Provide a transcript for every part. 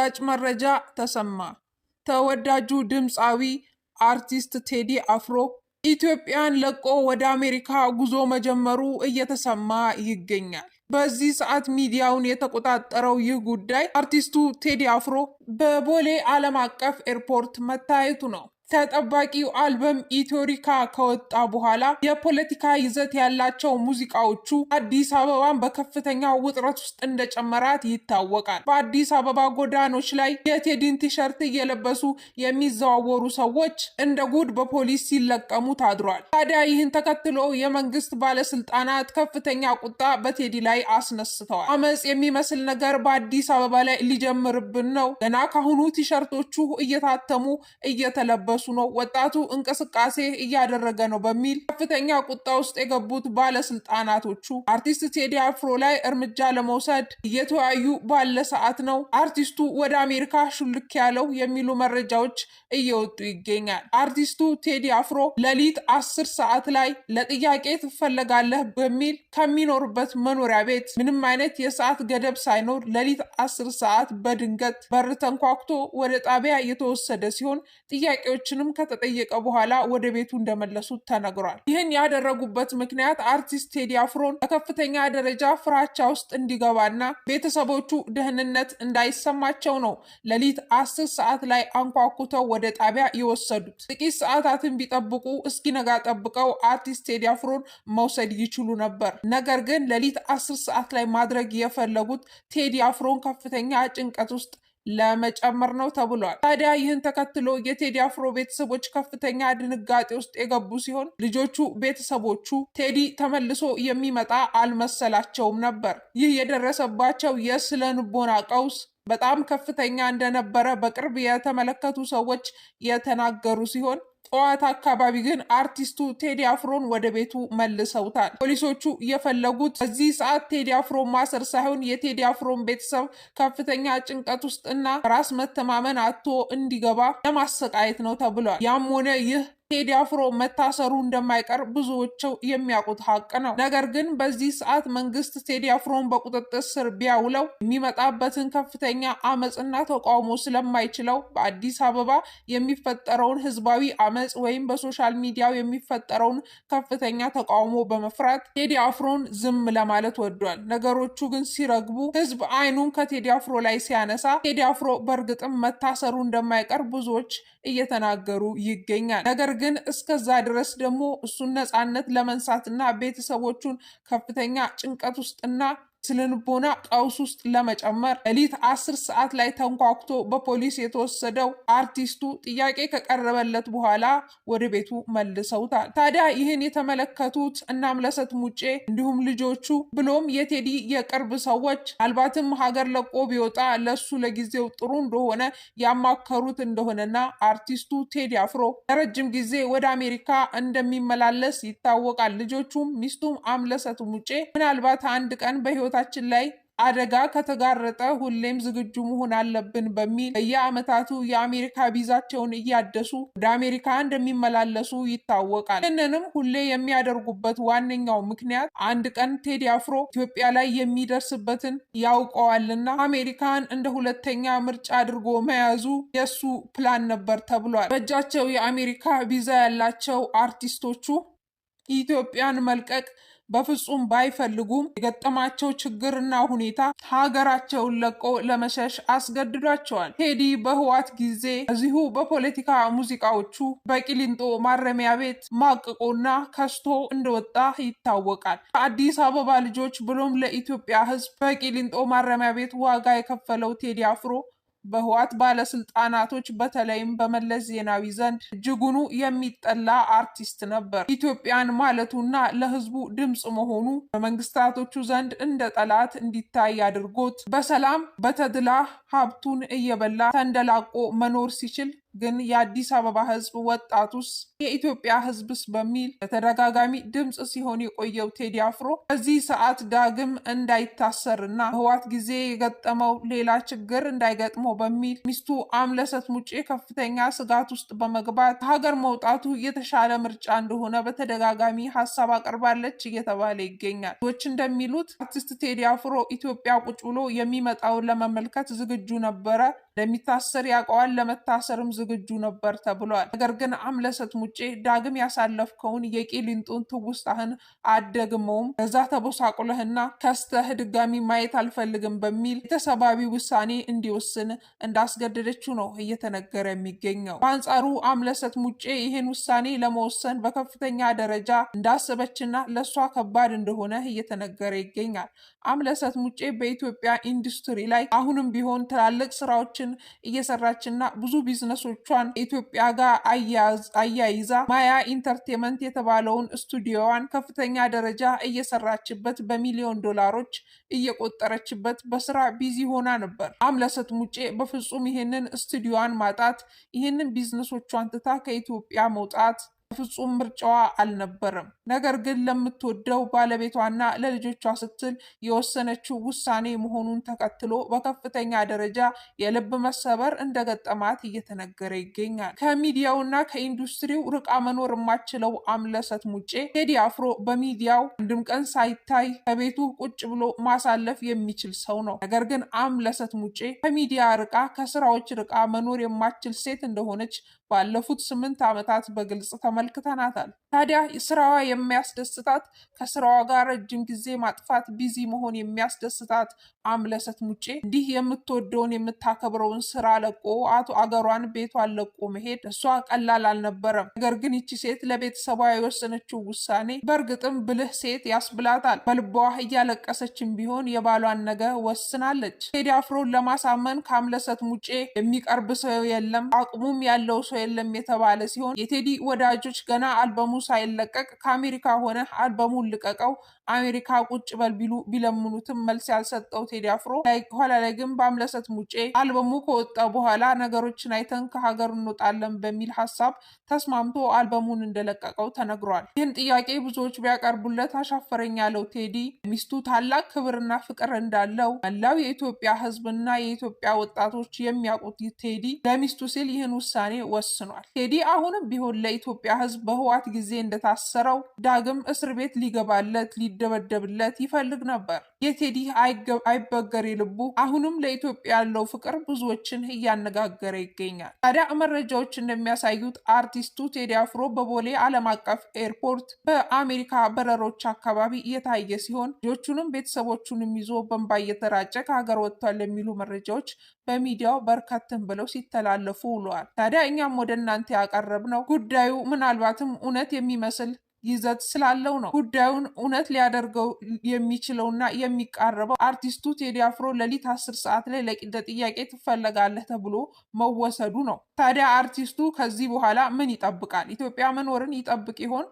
አስደንጋጭ መረጃ ተሰማ። ተወዳጁ ድምፃዊ አርቲስት ቴዲ አፍሮ ኢትዮጵያን ለቆ ወደ አሜሪካ ጉዞ መጀመሩ እየተሰማ ይገኛል። በዚህ ሰዓት ሚዲያውን የተቆጣጠረው ይህ ጉዳይ አርቲስቱ ቴዲ አፍሮ በቦሌ ዓለም አቀፍ ኤርፖርት መታየቱ ነው። ተጠባቂው አልበም ኢትዮሪካ ከወጣ በኋላ የፖለቲካ ይዘት ያላቸው ሙዚቃዎቹ አዲስ አበባን በከፍተኛ ውጥረት ውስጥ እንደጨመራት ይታወቃል። በአዲስ አበባ ጎዳኖች ላይ የቴዲን ቲሸርት እየለበሱ የሚዘዋወሩ ሰዎች እንደ ጉድ በፖሊስ ሲለቀሙ ታድሯል። ታዲያ ይህን ተከትሎ የመንግስት ባለስልጣናት ከፍተኛ ቁጣ በቴዲ ላይ አስነስተዋል። አመጽ የሚመስል ነገር በአዲስ አበባ ላይ ሊጀምርብን ነው፣ ገና ካሁኑ ቲሸርቶቹ እየታተሙ እየተለበሱ ነው፣ ወጣቱ እንቅስቃሴ እያደረገ ነው በሚል ከፍተኛ ቁጣ ውስጥ የገቡት ባለስልጣናቶቹ አርቲስት ቴዲ አፍሮ ላይ እርምጃ ለመውሰድ እየተወያዩ ባለ ሰዓት ነው አርቲስቱ ወደ አሜሪካ ሹልክ ያለው የሚሉ መረጃዎች እየወጡ ይገኛል። አርቲስቱ ቴዲ አፍሮ ሌሊት 10 ሰዓት ላይ ለጥያቄ ትፈለጋለህ በሚል ከሚኖርበት መኖሪያ ቤት ምንም አይነት የሰዓት ገደብ ሳይኖር ሌሊት 10 ሰዓት በድንገት በር ተንኳኩቶ ወደ ጣቢያ የተወሰደ ሲሆን ጥያቄዎችንም ከተጠየቀ በኋላ ወደ ቤቱ እንደመለሱት ተነግሯል። ይህን ያደረጉበት ምክንያት አርቲስት ቴዲ አፍሮን በከፍተኛ ደረጃ ፍራቻ ውስጥ እንዲገባና ቤተሰቦቹ ደህንነት እንዳይሰማቸው ነው ሌሊት 10 ሰዓት ላይ አንኳኩተው ወደ ጣቢያ የወሰዱት። ጥቂት ሰዓታትን ቢጠብቁ እስኪነጋ ጠብቀው አርቲስት ቴዲ አፍሮን መውሰድ ይችሉ ነበር። ነገር ግን ሌሊት 10 ሰዓት ላይ ማድረግ የፈለጉት ቴዲ አፍሮን ከፍተኛ ጭንቀት ውስጥ ለመጨመር ነው ተብሏል። ታዲያ ይህን ተከትሎ የቴዲ አፍሮ ቤተሰቦች ከፍተኛ ድንጋጤ ውስጥ የገቡ ሲሆን ልጆቹ ቤተሰቦቹ ቴዲ ተመልሶ የሚመጣ አልመሰላቸውም ነበር። ይህ የደረሰባቸው የስነ ልቦና ቀውስ በጣም ከፍተኛ እንደነበረ በቅርብ የተመለከቱ ሰዎች የተናገሩ ሲሆን ጠዋት አካባቢ ግን አርቲስቱ ቴዲ አፍሮን ወደ ቤቱ መልሰውታል። ፖሊሶቹ የፈለጉት በዚህ ሰዓት ቴዲ አፍሮን ማሰር ሳይሆን የቴዲ አፍሮን ቤተሰብ ከፍተኛ ጭንቀት ውስጥ እና ራስ መተማመን አጥቶ እንዲገባ ለማሰቃየት ነው ተብሏል። ያም ሆነ ይህ ቴዲ አፍሮ መታሰሩ እንደማይቀር ብዙዎቹ የሚያውቁት ሀቅ ነው። ነገር ግን በዚህ ሰዓት መንግስት ቴዲ አፍሮን በቁጥጥር ስር ቢያውለው የሚመጣበትን ከፍተኛ አመጽና ተቃውሞ ስለማይችለው በአዲስ አበባ የሚፈጠረውን ህዝባዊ አመጽ ወይም በሶሻል ሚዲያው የሚፈጠረውን ከፍተኛ ተቃውሞ በመፍራት ቴዲ አፍሮን ዝም ለማለት ወዷል። ነገሮቹ ግን ሲረግቡ ህዝብ አይኑን ከቴዲ አፍሮ ላይ ሲያነሳ ቴዲ አፍሮ በእርግጥም መታሰሩ እንደማይቀር ብዙዎች እየተናገሩ ይገኛል። ነገር ግን እስከዛ ድረስ ደግሞ እሱን ነፃነት ለመንሳትና ቤተሰቦቹን ከፍተኛ ጭንቀት ውስጥና ስነልቦና ቀውስ ውስጥ ለመጨመር ሌሊት 10 ሰዓት ላይ ተንኳኩቶ በፖሊስ የተወሰደው አርቲስቱ ጥያቄ ከቀረበለት በኋላ ወደ ቤቱ መልሰውታል። ታዲያ ይህን የተመለከቱት እናምለሰት ሙጬ እንዲሁም ልጆቹ ብሎም የቴዲ የቅርብ ሰዎች አልባትም ሀገር ለቆ ቢወጣ ለሱ ለጊዜው ጥሩ እንደሆነ ያማከሩት እንደሆነና አርቲስቱ ቴዲ አፍሮ ለረጅም ጊዜ ወደ አሜሪካ እንደሚመላለስ ይታወቃል። ልጆቹም ሚስቱም አምለሰት ሙጬ ምናልባት አንድ ቀን በህይወታችን ላይ አደጋ ከተጋረጠ ሁሌም ዝግጁ መሆን አለብን በሚል በየዓመታቱ የአሜሪካ ቪዛቸውን እያደሱ ወደ አሜሪካ እንደሚመላለሱ ይታወቃል። ይህንንም ሁሌ የሚያደርጉበት ዋነኛው ምክንያት አንድ ቀን ቴዲ አፍሮ ኢትዮጵያ ላይ የሚደርስበትን ያውቀዋልና አሜሪካን እንደ ሁለተኛ ምርጫ አድርጎ መያዙ የሱ ፕላን ነበር ተብሏል። በእጃቸው የአሜሪካ ቪዛ ያላቸው አርቲስቶቹ ኢትዮጵያን መልቀቅ በፍጹም ባይፈልጉም የገጠማቸው ችግርና ሁኔታ ሀገራቸውን ለቆ ለመሸሽ አስገድዷቸዋል። ቴዲ በህዋት ጊዜ እዚሁ በፖለቲካ ሙዚቃዎቹ በቂሊንጦ ማረሚያ ቤት ማቅቆና ከስቶ እንደወጣ ይታወቃል። አዲስ አበባ ልጆች ብሎም ለኢትዮጵያ ህዝብ በቂሊንጦ ማረሚያ ቤት ዋጋ የከፈለው ቴዲ አፍሮ በህዋት ባለስልጣናቶች በተለይም በመለስ ዜናዊ ዘንድ እጅጉኑ የሚጠላ አርቲስት ነበር። ኢትዮጵያን ማለቱና ለህዝቡ ድምጽ መሆኑ በመንግስታቶቹ ዘንድ እንደ ጠላት እንዲታይ አድርጎት በሰላም በተድላ ሀብቱን እየበላ ተንደላቆ መኖር ሲችል ግን የአዲስ አበባ ህዝብ ወጣቱስ የኢትዮጵያ ህዝብስ በሚል በተደጋጋሚ ድምጽ ሲሆን የቆየው ቴዲ አፍሮ በዚህ ሰዓት ዳግም እንዳይታሰርና በህዋት ጊዜ የገጠመው ሌላ ችግር እንዳይገጥመው በሚል ሚስቱ አምለሰት ሙጬ ከፍተኛ ስጋት ውስጥ በመግባት ሀገር መውጣቱ የተሻለ ምርጫ እንደሆነ በተደጋጋሚ ሀሳብ አቀርባለች እየተባለ ይገኛል። ሰዎች እንደሚሉት አርቲስት ቴዲ አፍሮ ኢትዮጵያ ቁጭ ብሎ የሚመጣውን ለመመልከት ዝግጁ ነበረ። እንደሚታሰር ያውቀዋል፣ ለመታሰርም ዝግጁ ነበር ተብሏል። ነገር ግን አምለሰት ሙጬ ዳግም ያሳለፍከውን የቂሊንጦን ትውስታህን አደግመውም ከዛ ተቦሳቁለህና ከስተህ ድጋሚ ማየት አልፈልግም በሚል የተሰባቢ ውሳኔ እንዲወስን እንዳስገደደችው ነው እየተነገረ የሚገኘው። በአንጻሩ አምለሰት ሙጬ ይህን ውሳኔ ለመወሰን በከፍተኛ ደረጃ እንዳሰበችና ለእሷ ከባድ እንደሆነ እየተነገረ ይገኛል። አምለሰት ሙጬ በኢትዮጵያ ኢንዱስትሪ ላይ አሁንም ቢሆን ትላልቅ ስራዎችን እየሰራችና ብዙ ቢዝነሶቿን ኢትዮጵያ ጋር አያይዛ ማያ ኢንተርቴንመንት የተባለውን ስቱዲዮዋን ከፍተኛ ደረጃ እየሰራችበት በሚሊዮን ዶላሮች እየቆጠረችበት በስራ ቢዚ ሆና ነበር። አምለሰት ሙጬ በፍጹም ይህንን ስቱዲዮዋን ማጣት፣ ይህንን ቢዝነሶቿን ትታ ከኢትዮጵያ መውጣት ፍጹም ምርጫዋ አልነበረም። ነገር ግን ለምትወደው ባለቤቷና ለልጆቿ ስትል የወሰነችው ውሳኔ መሆኑን ተከትሎ በከፍተኛ ደረጃ የልብ መሰበር እንደገጠማት እየተነገረ ይገኛል። ከሚዲያውና ከኢንዱስትሪው ርቃ መኖር የማትችለው አምለሰት ሙጬ ቴዲ አፍሮ በሚዲያው አንድም ቀን ሳይታይ ከቤቱ ቁጭ ብሎ ማሳለፍ የሚችል ሰው ነው። ነገር ግን አምለሰት ሙጬ ከሚዲያ ርቃ ከስራዎች ርቃ መኖር የማትችል ሴት እንደሆነች ባለፉት 8 ዓመታት በግልጽ ተመልክተናታል። ታዲያ ስራዋ የሚያስደስታት ከስራዋ ጋር ረጅም ጊዜ ማጥፋት ቢዚ መሆን የሚያስደስታት አምለሰት ሙጬ እንዲህ የምትወደውን የምታከብረውን ስራ ለቆ አገሯን ቤቷን ለቆ መሄድ እሷ ቀላል አልነበረም። ነገር ግን ይቺ ሴት ለቤተሰቧ የወሰነችው ውሳኔ በእርግጥም ብልህ ሴት ያስብላታል። በልቧ እያለቀሰችም ቢሆን የባሏን ነገ ወስናለች። ቴዲ አፍሮን ለማሳመን ከአምለሰት ሙጬ የሚቀርብ ሰው የለም፣ አቅሙም ያለው ሰው የለም የተባለ ሲሆን የቴዲ ወዳጆች ገና አልበሙ ሳይለቀቅ ከአሜሪካ ሆነ አልበሙን ልቀቀው አሜሪካ ቁጭ በል ቢለምኑትም መልስ ያልሰጠው ቴዲ አፍሮ ኋላ ላይ ግን በአምለሰት ሙጬ አልበሙ ከወጣ በኋላ ነገሮችን አይተን ከሀገር እንወጣለን በሚል ሀሳብ ተስማምቶ አልበሙን እንደለቀቀው ተነግሯል። ይህን ጥያቄ ብዙዎች ቢያቀርቡለት አሻፈረኝ ያለው ቴዲ ሚስቱ ታላቅ ክብርና ፍቅር እንዳለው መላው የኢትዮጵያ ሕዝብና የኢትዮጵያ ወጣቶች የሚያውቁት ቴዲ ለሚስቱ ሲል ይህን ውሳኔ ወስኗል። ቴዲ አሁንም ቢሆን ለኢትዮጵያ ሕዝብ በህዋት ጊዜ እንደታሰረው ዳግም እስር ቤት ሊገባለት ሊደበደብለት ይፈልግ ነበር። የቴዲ አይበገሬ ልቡ አሁንም ለኢትዮጵያ ያለው ፍቅር ብዙዎችን እያነጋገረ ይገኛል። ታዲያ መረጃዎች እንደሚያሳዩት አርቲስቱ ቴዲ አፍሮ በቦሌ ዓለም አቀፍ ኤርፖርት በአሜሪካ በረሮች አካባቢ እየታየ ሲሆን ልጆቹንም ቤተሰቦቹንም ይዞ በእንባ እየተራጨ ከሀገር ወጥቷል የሚሉ መረጃዎች በሚዲያው በርከትን ብለው ሲተላለፉ ውለዋል። ታዲያ እኛም ወደ እናንተ ያቀረብነው ጉዳዩ ምናልባትም እውነት የሚመስል ይዘት ስላለው ነው። ጉዳዩን እውነት ሊያደርገው የሚችለውና የሚቃረበው አርቲስቱ ቴዲ አፍሮ ሌሊት 10 ሰዓት ላይ ለጥያቄ ትፈለጋለህ ተብሎ መወሰዱ ነው። ታዲያ አርቲስቱ ከዚህ በኋላ ምን ይጠብቃል? ኢትዮጵያ መኖርን ይጠብቅ ይሆን?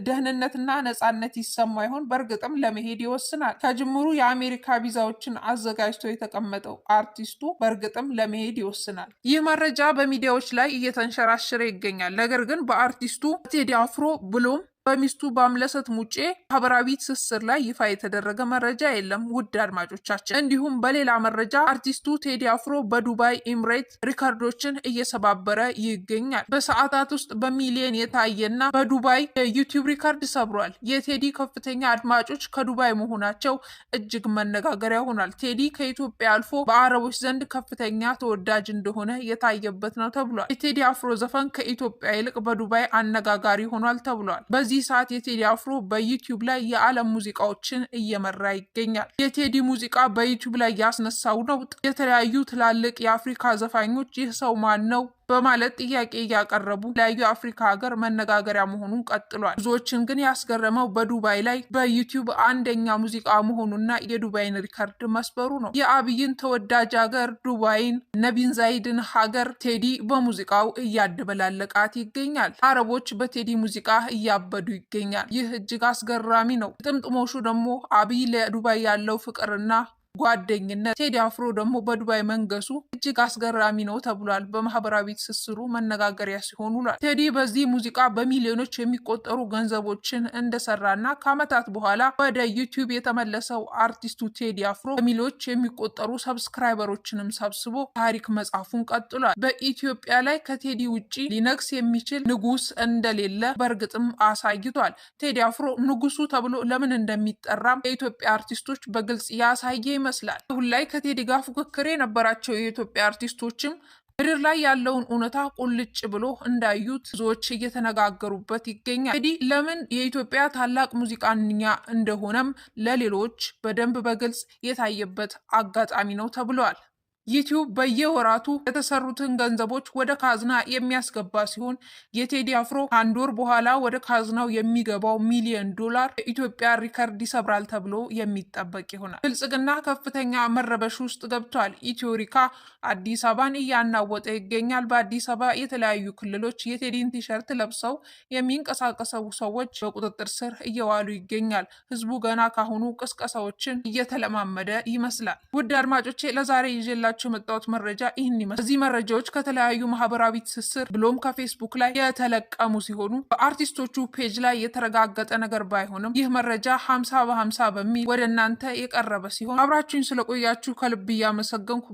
ደህንነትና ነጻነት ይሰማ ይሆን? በእርግጥም ለመሄድ ይወስናል። ከጅምሩ የአሜሪካ ቪዛዎችን አዘጋጅቶ የተቀመጠው አርቲስቱ በእርግጥም ለመሄድ ይወስናል። ይህ መረጃ በሚዲያዎች ላይ እየተንሸራሸረ ይገኛል። ነገር ግን በአርቲስቱ ቴዲ አፍሮ ብሎም በሚስቱ በአምለሰት ሙጬ ማህበራዊ ትስስር ላይ ይፋ የተደረገ መረጃ የለም። ውድ አድማጮቻችን፣ እንዲሁም በሌላ መረጃ አርቲስቱ ቴዲ አፍሮ በዱባይ ኤምሬት ሪከርዶችን እየሰባበረ ይገኛል። በሰዓታት ውስጥ በሚሊዮን የታየና በዱባይ የዩቲዩብ ሪከርድ ሰብሯል። የቴዲ ከፍተኛ አድማጮች ከዱባይ መሆናቸው እጅግ መነጋገሪያ ሆኗል። ቴዲ ከኢትዮጵያ አልፎ በአረቦች ዘንድ ከፍተኛ ተወዳጅ እንደሆነ የታየበት ነው ተብሏል። የቴዲ አፍሮ ዘፈን ከኢትዮጵያ ይልቅ በዱባይ አነጋጋሪ ሆኗል ተብሏል። በዚህ ሰዓት የቴዲ አፍሮ በዩቲዩብ ላይ የዓለም ሙዚቃዎችን እየመራ ይገኛል። የቴዲ ሙዚቃ በዩቲዩብ ላይ ያስነሳው ነውጥ የተለያዩ ትላልቅ የአፍሪካ ዘፋኞች ይህ ሰው ማን ነው በማለት ጥያቄ እያቀረቡ ለያዩ አፍሪካ ሀገር መነጋገሪያ መሆኑን ቀጥሏል። ብዙዎችን ግን ያስገረመው በዱባይ ላይ በዩቲዩብ አንደኛ ሙዚቃ መሆኑና የዱባይን ሪከርድ መስበሩ ነው። የአብይን ተወዳጅ ሀገር ዱባይን፣ ነቢን ዛይድን ሀገር ቴዲ በሙዚቃው እያደበላለቃት ይገኛል። አረቦች በቴዲ ሙዚቃ እያበዱ ይገኛል። ይህ እጅግ አስገራሚ ነው። ጥምጥሞሹ ደግሞ አብይ ለዱባይ ያለው ፍቅርና ጓደኝነት፣ ቴዲ አፍሮ ደግሞ በዱባይ መንገሱ እጅግ አስገራሚ ነው ተብሏል። በማህበራዊ ትስስሩ መነጋገሪያ ሲሆኑ ቴዲ በዚህ ሙዚቃ በሚሊዮኖች የሚቆጠሩ ገንዘቦችን እንደሰራና ከዓመታት በኋላ ወደ ዩቲዩብ የተመለሰው አርቲስቱ ቴዲ አፍሮ በሚሊዮኖች የሚቆጠሩ ሰብስክራይበሮችንም ሰብስቦ ታሪክ መጻፉን ቀጥሏል። በኢትዮጵያ ላይ ከቴዲ ውጪ ሊነግስ የሚችል ንጉስ እንደሌለ በእርግጥም አሳይቷል። ቴዲ አፍሮ ንጉሱ ተብሎ ለምን እንደሚጠራም የኢትዮጵያ አርቲስቶች በግልጽ ያሳየ ይመስላል። አሁን ላይ ከቴዲ ጋር ፉክክር የነበራቸው የኢትዮጵያ አርቲስቶችም ምድር ላይ ያለውን እውነታ ቁልጭ ብሎ እንዳዩት ብዙዎች እየተነጋገሩበት ይገኛል። ቴዲ ለምን የኢትዮጵያ ታላቅ ሙዚቀኛ እንደሆነም ለሌሎች በደንብ በግልጽ የታየበት አጋጣሚ ነው ተብሏል። ዩቲዩብ በየወራቱ የተሰሩትን ገንዘቦች ወደ ካዝና የሚያስገባ ሲሆን የቴዲ አፍሮ ከአንድ ወር በኋላ ወደ ካዝናው የሚገባው $1 ሚሊዮን የኢትዮጵያ ሪከርድ ይሰብራል ተብሎ የሚጠበቅ ይሆናል። ብልጽግና ከፍተኛ መረበሽ ውስጥ ገብቷል። ኢትዮሪካ አዲስ አበባን እያናወጠ ይገኛል። በአዲስ አበባ የተለያዩ ክልሎች የቴዲን ቲሸርት ለብሰው የሚንቀሳቀሱ ሰዎች በቁጥጥር ስር እየዋሉ ይገኛል። ህዝቡ ገና ካሁኑ ቅስቀሳዎችን እየተለማመደ ይመስላል። ውድ አድማጮቼ ለዛሬ ይዤላችሁ የመጣሁት መረጃ ይህን ይመስላል። እዚህ መረጃዎች ከተለያዩ ማህበራዊ ትስስር ብሎም ከፌስቡክ ላይ የተለቀሙ ሲሆኑ በአርቲስቶቹ ፔጅ ላይ የተረጋገጠ ነገር ባይሆንም ይህ መረጃ 50 በ50 በሚል ወደ እናንተ የቀረበ ሲሆን አብራችሁኝ ስለቆያችሁ ከልብ እያመሰገንኩ